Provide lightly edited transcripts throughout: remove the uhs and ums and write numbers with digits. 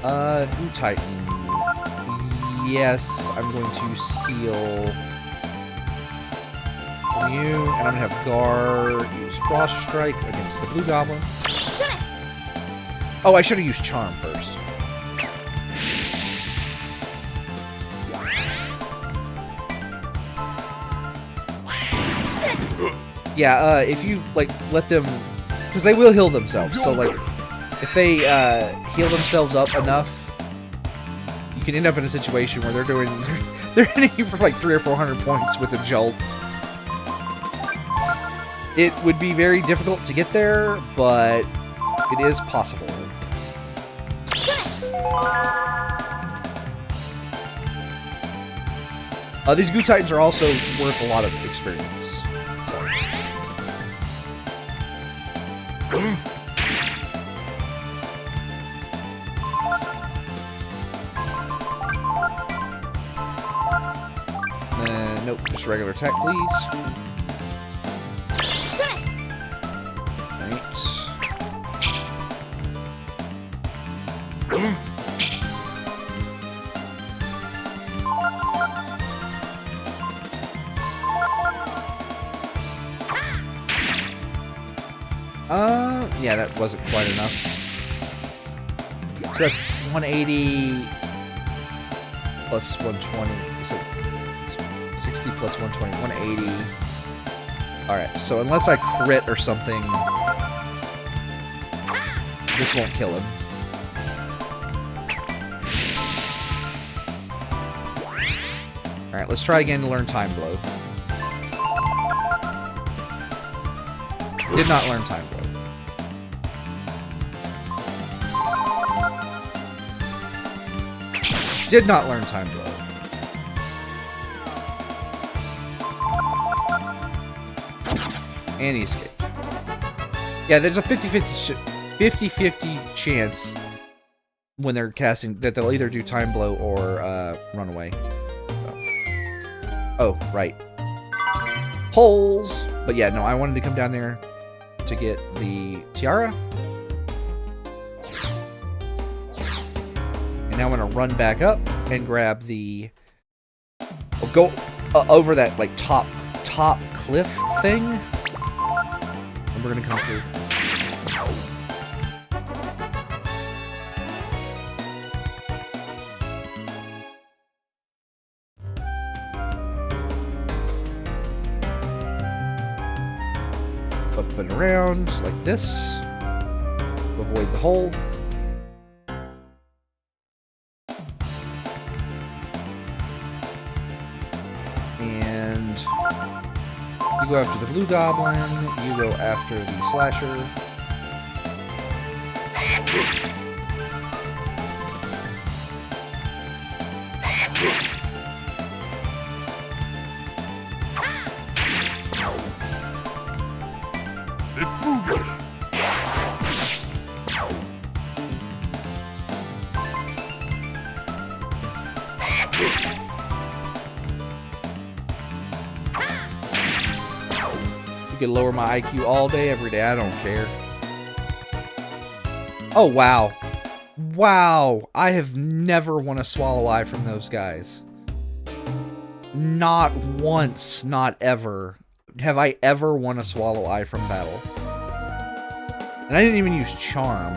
Goo Titan. Yes, I'm going to steal from you, and I'm gonna have Gar use Frost Strike against the Blue Goblin. Oh, I should have used Charm first. Yeah, if you, like, let them... Because they will heal themselves, so, like, if they heal themselves up enough, you can end up in a situation where they're doing... They're hitting you for, like, 300 or 400 points with a Jolt. It would be very difficult to get there, but it is possible. These Goo Titans are also worth a lot of experience. Nope, just regular attack, please. Yeah, that wasn't quite enough. So that's 180 plus 120. So 60 plus 120, 180. Alright, so unless I crit or something, this won't kill him. Alright, let's try again to learn Time Blow. Did not learn Time Blow. Did not learn Time Blow. And he escaped. Yeah, there's a 50-50 chance when they're casting that they'll either do Time Blow or run away. So. Oh, right. Holes! But yeah, no, I wanted to come down there to get the tiara. And now I'm going to run back up and grab the... I'll go over that, like, top cliff thing. And we're going to come through. Up and around like this. Avoid the hole. And you go after the Blue Goblin. You go after the Slasher. You can lower my IQ all day, every day. I don't care. Oh, wow. Wow. I have never won a Swallow Eye from those guys. Not once, not ever, have I ever won a Swallow Eye from battle. And I didn't even use Charm.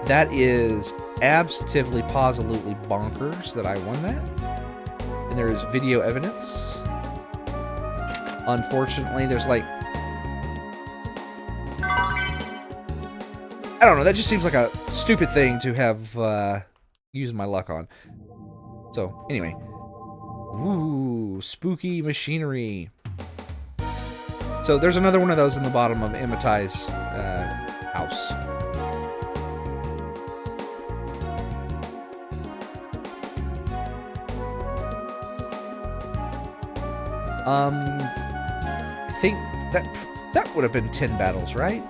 That is absolutely, positively bonkers that I won that. And there is video evidence. Unfortunately, there's like... I don't know, that just seems like a stupid thing to have used my luck on. So, anyway. Ooh, spooky machinery. So, there's another one of those in the bottom of Imitai's house. I think that would have been 10 battles, right?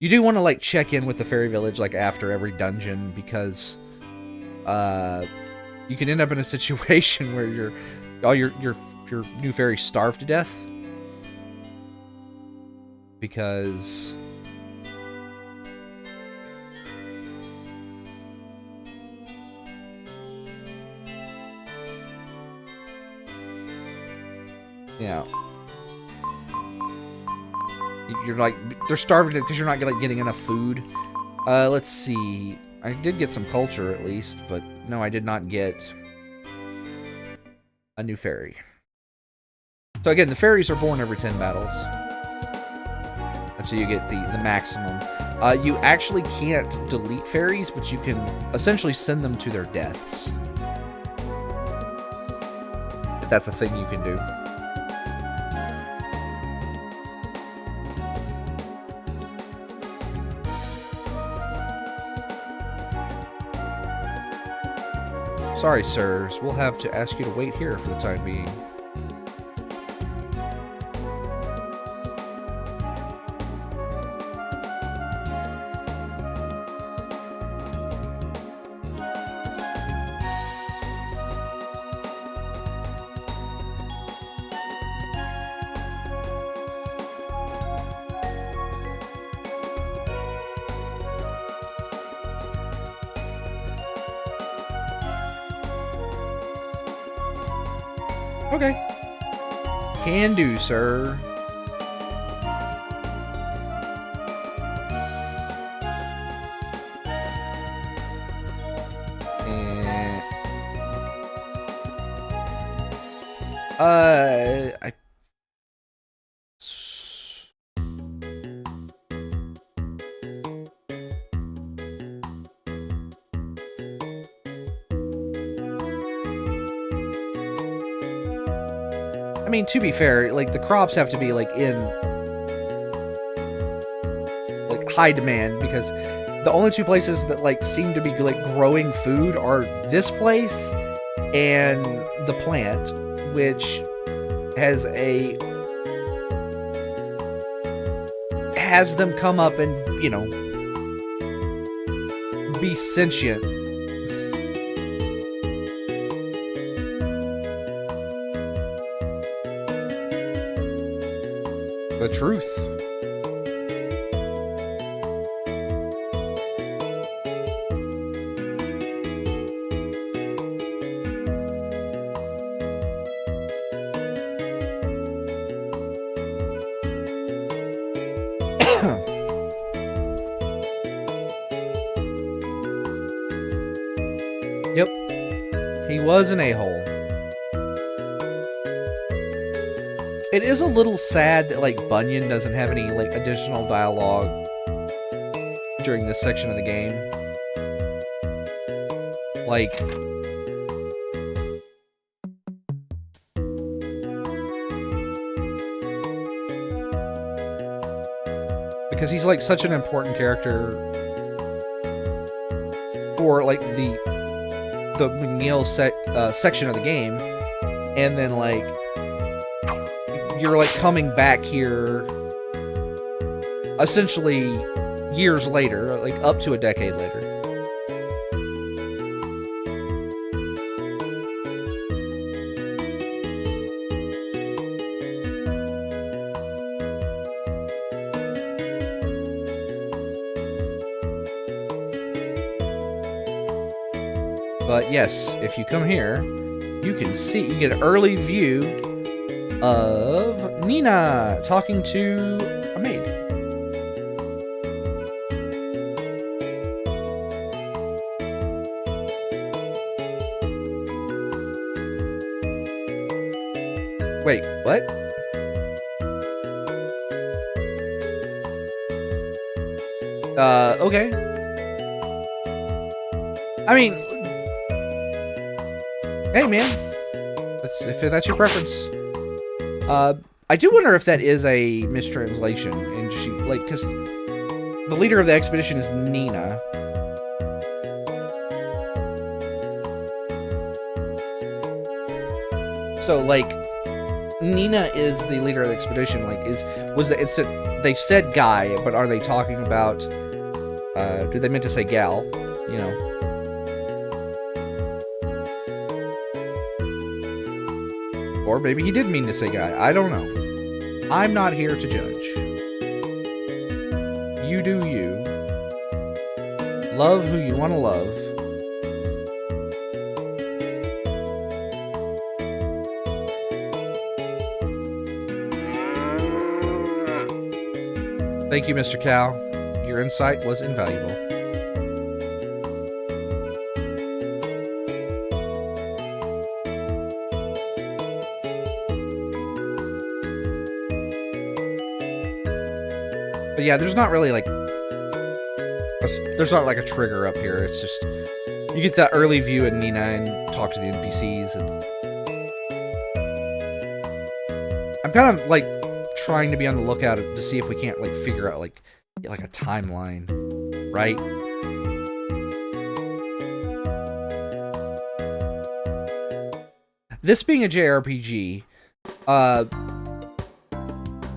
You do want to, like, check in with the fairy village, like, after every dungeon, because you can end up in a situation where all your new fairies starve to death. Because Yeah. You're like, they're starving because you're not like getting enough food. Let's see. I did get some culture at least, but no, I did not get a new fairy. So again, the fairies are born every 10 battles. And so you get the maximum. You actually can't delete fairies, but you can essentially send them to their deaths. If that's a thing you can do. Sorry, sirs. We'll have to ask you to wait here for the time being. Okay. Can do, sir. And I mean, to be fair, like, the crops have to be, like, in, like, high demand, because the only two places that, like, seem to be, like, growing food are this place and the plant, which has them come up and, you know, be sentient. The truth. Yep. He was an a-hole. It is a little sad that, like, Bunyan doesn't have any, like, additional dialogue during this section of the game. Like, because he's, like, such an important character for, like, the McNeil section of the game, and then, like, you're, like, coming back here essentially years later, like, up to a decade later. But yes, if you come here, you can see, you get an early view of Nina talking to a maid. Wait, what? Okay. I mean, hey man, if that's your preference. I do wonder if that is a mistranslation, and she, like, because the leader of the expedition is Nina. So, like, Nina is the leader of the expedition. Like, they said guy, but are they talking about? Do they meant to say gal? You know. Or maybe he did mean to say guy. I don't know. I'm not here to judge. You do you. Love who you want to love. Thank you, Mr. Cow. Your insight was invaluable. But yeah, there's not really like... There's not like a trigger up here. It's just... You get that early view in Nina and talk to the NPCs. And I'm kind of like trying to be on the lookout to see if we can't like figure out like a timeline, right? This being a JRPG,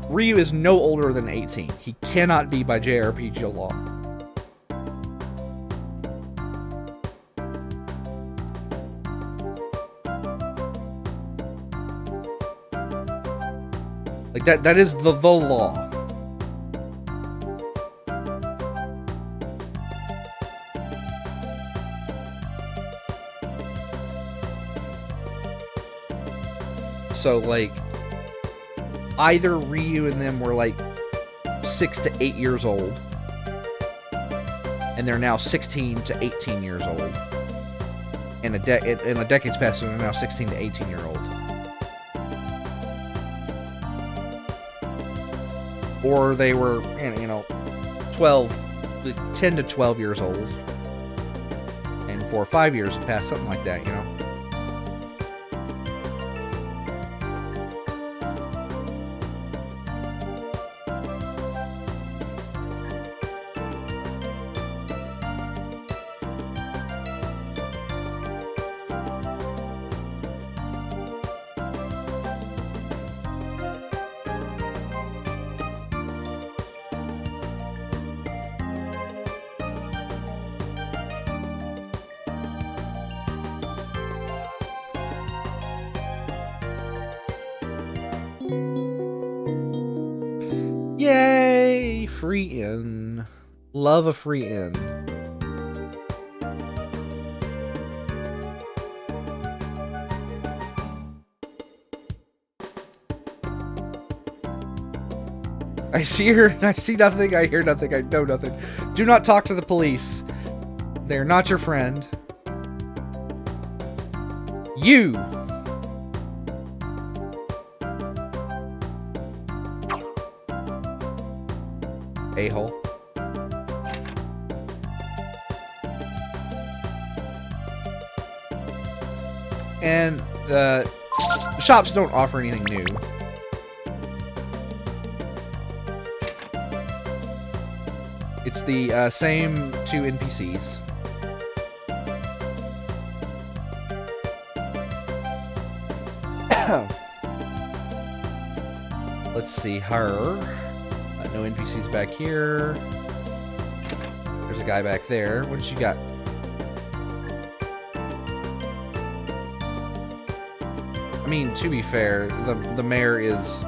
Ryu is no older than 18. He cannot be by JRPG law. Like that is the law. So like either Ryu and them were like 6 to 8 years old, and they're now 16 to 18 years old. And a decade's passed, and they're now 16 to 18-year-old. Or they were, 10 to 12 years old, and 4 or 5 years have passed, something like that, Yay! Free inn. Love a free inn. I see her. I see nothing. I hear nothing. I know nothing. Do not talk to the police. They are not your friend. You! A-hole. And shops don't offer anything new. It's the same two NPCs. Let's see her. No NPCs back here. There's a guy back there. What did you got? I mean, to be fair, the mayor is...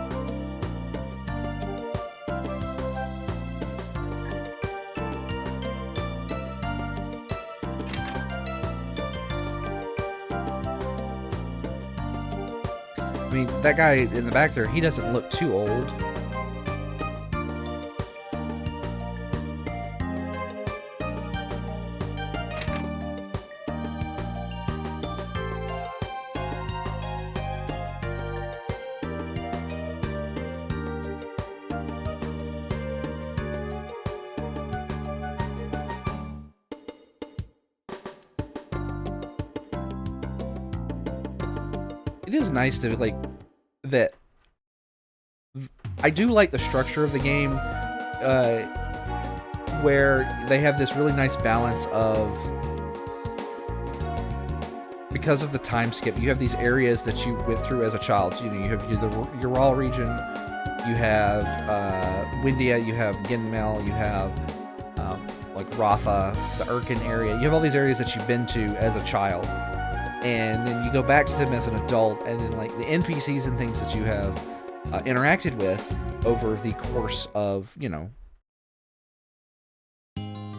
I mean, that guy in the back there, he doesn't look too old. It is nice to, like, that... I do like the structure of the game, where they have this really nice balance of... Because of the time skip, you have these areas that you went through as a child. You know, you have the Ural region, you have Windia, you have Ginmel, you have like Rafa, the Urkin area. You have all these areas that you've been to as a child. And then you go back to them as an adult, and then like the NPCs and things that you have interacted with over the course of, you know,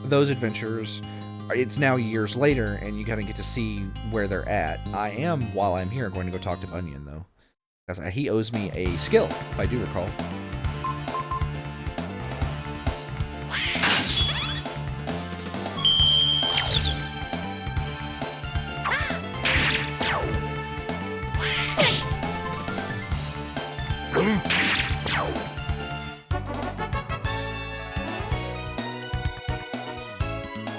those adventures, it's now years later, and you kind of get to see where they're at. I am, while I'm here, going to go talk to Bunyan, though, because he owes me a skill, if I do recall.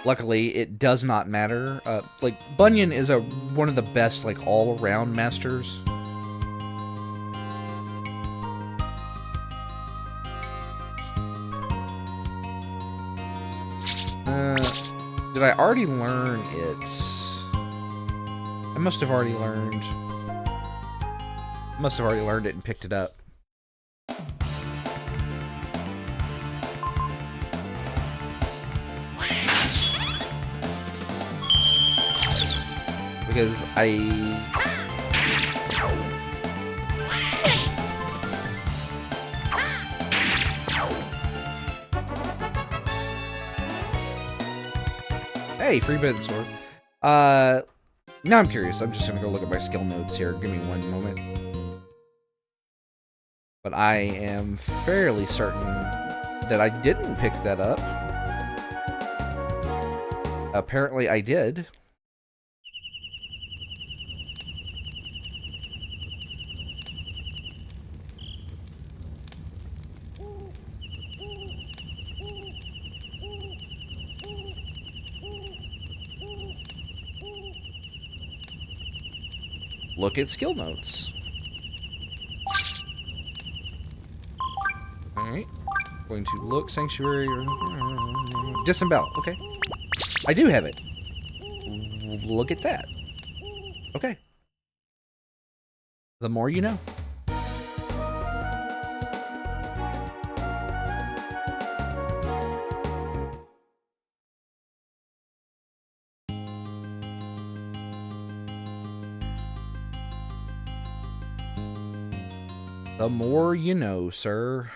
Luckily, it does not matter. Like, Bunyan is one of the best, like, all-around masters. Did I already learn it? I must have already learned. Must have already learned it and picked it up. Because Hey, free bit sword. Now I'm curious. I'm just gonna go look at my skill notes here. Give me one moment. But I am fairly certain that I didn't pick that up. Apparently I did. Look at skill notes. Alright. Going to look, sanctuary, disembowel. Okay. I do have it. Look at that. Okay. The more you know. The more you know, sir.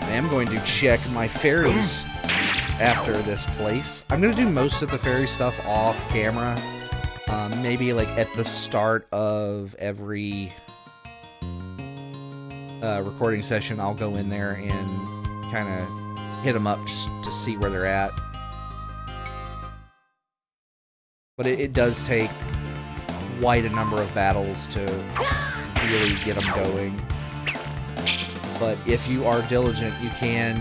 I am going to check my fairies after this place. I'm going to do most of the fairy stuff off camera. Maybe like at the start of every recording session, I'll go in there and kind of hit them up just to see where they're at. But it does take quite a number of battles to really get them going. But if you are diligent, you can,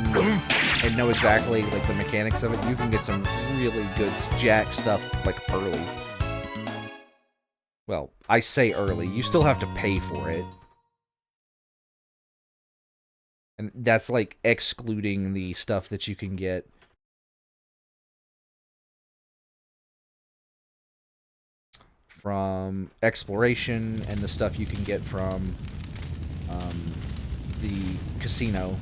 and know exactly like the mechanics of it, you can get some really good jack stuff like early. Well, I say early. You still have to pay for it. And that's like excluding the stuff that you can get from exploration and the stuff you can get from the casino.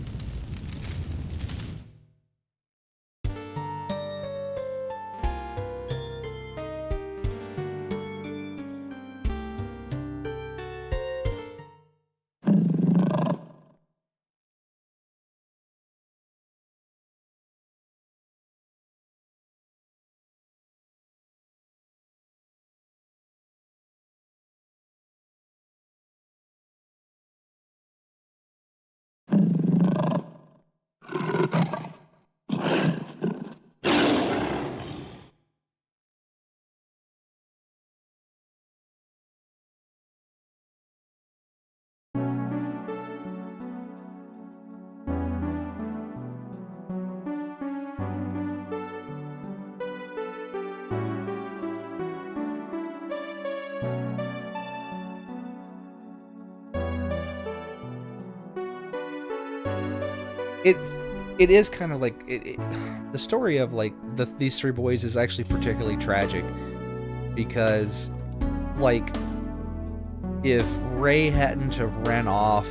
It is kind of like the story of like these three boys is actually particularly tragic because like if Ray hadn't have ran off,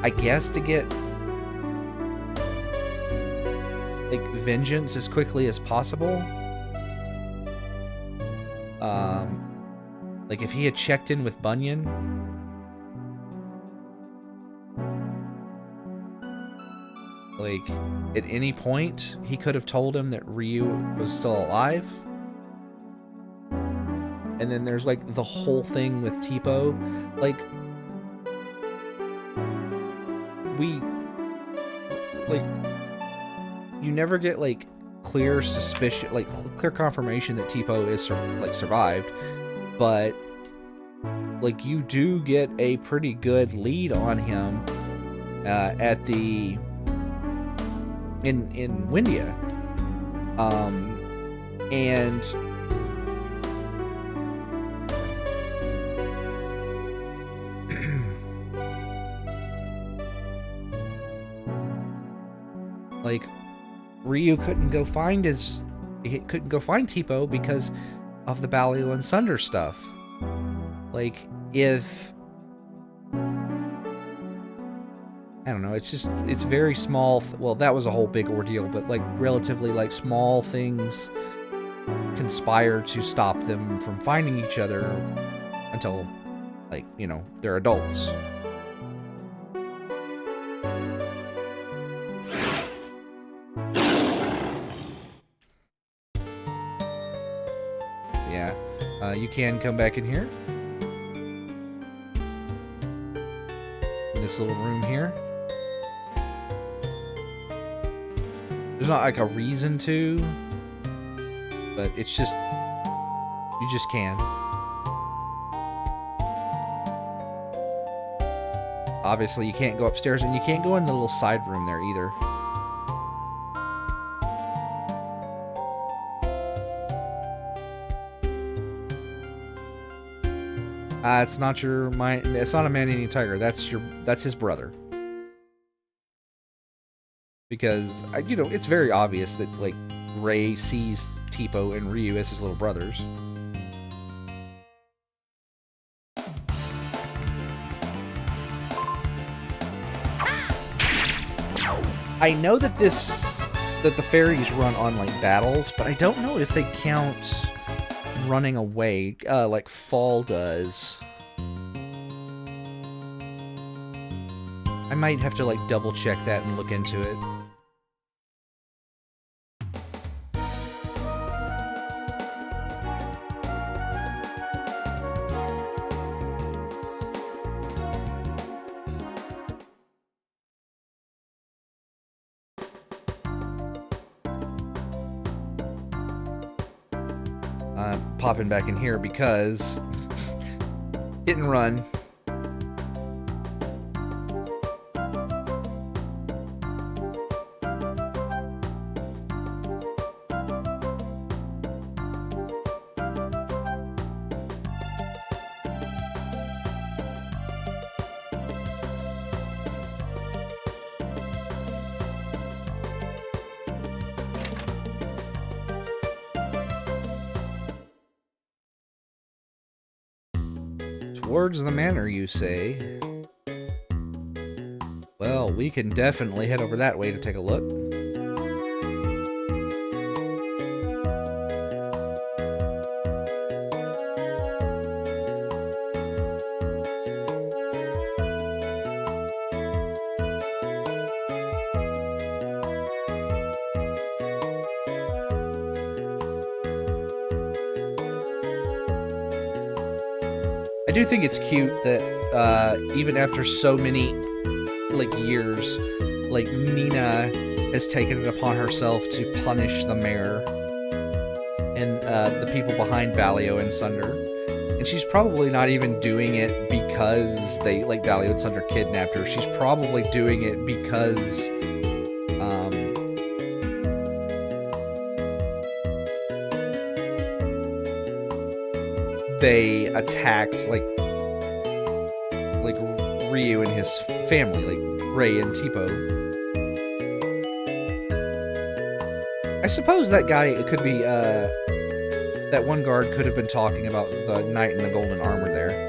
I guess to get like vengeance as quickly as possible, like if he had checked in with Bunyan, like, at any point, he could have told him that Ryu was still alive. And then there's, like, the whole thing with Teepo. Like, you never get, like, clear suspicion, like clear confirmation that Teepo is survived, but like you do get a pretty good lead on him at the in Windia, and like Ryu couldn't go find Teepo because of the Baliol and Sunder stuff. Like, if I don't know, it's very small. Well, that was a whole big ordeal, but like relatively like small things conspire to stop them from finding each other until, like, you know, they're adults. Yeah, you can come back in here. In this little room here. There's not like a reason to, but it's just, you just can. Obviously, you can't go upstairs, and you can't go in the little side room there either. It's not your mind. It's not a man-eating tiger. That's his brother. Because you know, it's very obvious that like Ray sees Teepo and Ryu as his little brothers. I know that the fairies run on like battles, but I don't know if they count running away like Fall does. I might have to like double check that and look into it. Popping back in here because hit and run. Towards the manor, you say? Well, we can definitely head over that way to take a look. I do think it's cute that even after so many like years, like Nina has taken it upon herself to punish the mayor and the people behind Balio and Sunder, and she's probably not even doing it because they like Balio and Sunder kidnapped her. She's probably doing it because they attacked like Ryu and his family, like Ray and Teepo. I suppose that guy, it could be that one guard could have been talking about the knight in the golden armor there.